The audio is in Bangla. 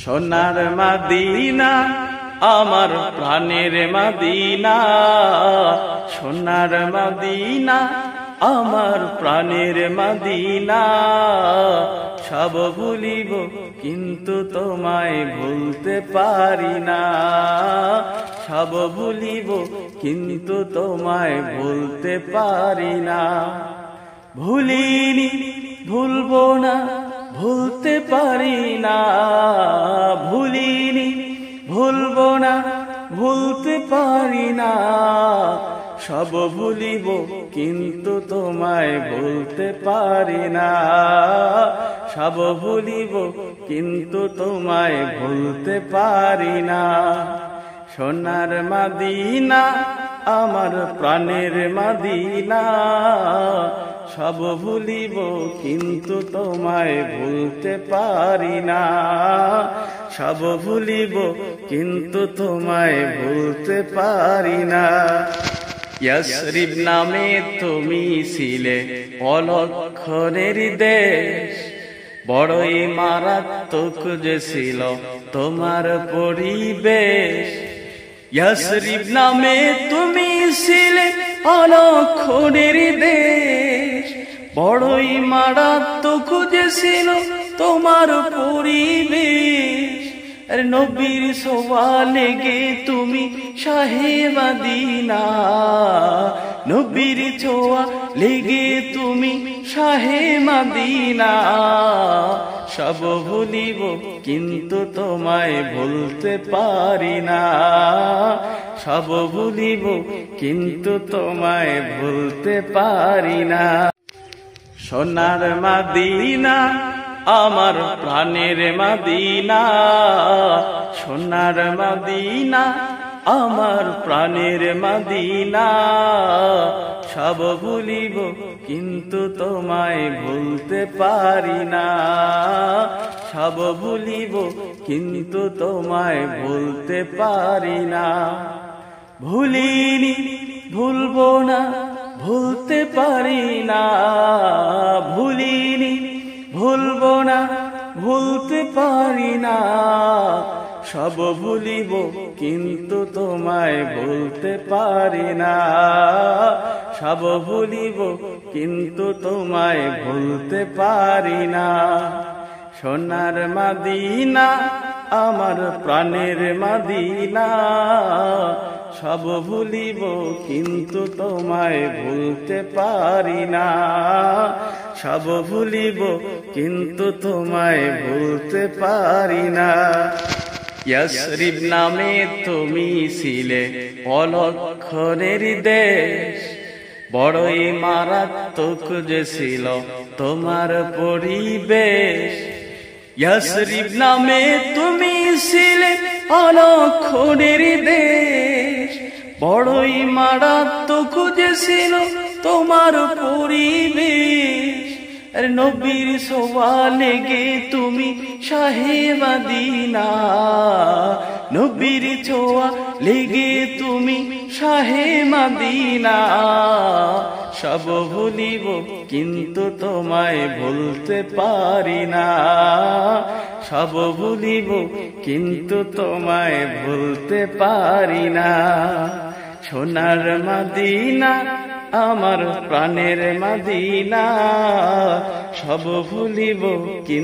সোনার মদিনা আমার প্রাণের মদিনা, সোনার মদিনা আমার প্রাণের মদিনা। সব ভুলিব কিন্তু তোমায় ভুলতে পারি না, সব ভুলিব কিন্তু তোমায় ভুলতে পারি না। ভুলিনি ভুলবো না ভুলতে পারি না, ভুলিনি ভুলবো না ভুলতে পারি না। সব ভুলিব কিন্তু তোমায় ভুলতে পারি না, সব ভুলিব কিন্তু তোমায় ভুলতে পারি না। সোনার মদিনা আমার প্রাণের মদিনা, সব ভুলিব কিন্তু তোমায় ভুলতে পারি না, সব ভুলিব কিন্তু তোমায় ভুলতে পারি না। ইয়াসরিব নামে তুমি ছিলে অলক্ষণের দেশ, বড়ই মারাত্মক যে ছিল তোমার পরিবেশ। ইয়াসরিব নামে তুমি ছিলে অলক্ষণের দেশ, বড়ই মারাত্মক যে ছিল তোমার পরিবেশ। নবীর ছোঁয়া লেগে তুমি শাহে মদিনা, নবীর ছোঁয়া লেগে তুমি শাহে মদিনা। সব ভুলিব কিন্তু তোমায় ভুলতে পারি না, সব ভুলিব কিন্তু তোমায় ভুলতে পারি না। সোনার মদিনা আমার প্রাণের মদিনা, সোনার মদিনা আমার প্রাণের মদিনা। সব ভুলিব কিন্তু তোমায় ভুলতে পারি না, সব ভুলিব কিন্তু তোমায় ভুলতে পারি না। ভুলিনি ভুলবো না ভুলতে পারি না, ভুলিনি ভুলবো না ভুলতে পারি না। সব ভুলিব কিন্তু তোমায় ভুলতে পারি না, সব ভুলিব কিন্তু তোমায় ভুলতে পারি না। সোনার মদিনা আমার প্রাণের মদিনা, সব ভুলিব কিন্তু তোমায় ভুলতে পারি না, সব ভুলিব কিন্তু তোমায় ভুলতে পারি না। ইয়াসরিব নামে তুমি ছিলে অলক্ষণের দেশ, বড়ই মারাত্মক যে ছিল তোমার পরিবেশ। ইয়াসরিব নামে তুমি ছিলে অলক্ষণের দেশ, বড়ই মারাত্মক যে ছিল তোমার পরিবেশ। নবীর ছোঁয়া লেগে তুমি শাহে মদিনা, নবীর ছোঁয়া লেগে তুমি শাহে মদিনা। সব ভুলিব কিন্তু তোমায় ভুলতে পারি না, সব ভুলিব কিন্তু তোমায় ভুলতে পারি না। সোনার মদিনা আমার প্রাণের মদিনা, সব ভুলিব কিন্তু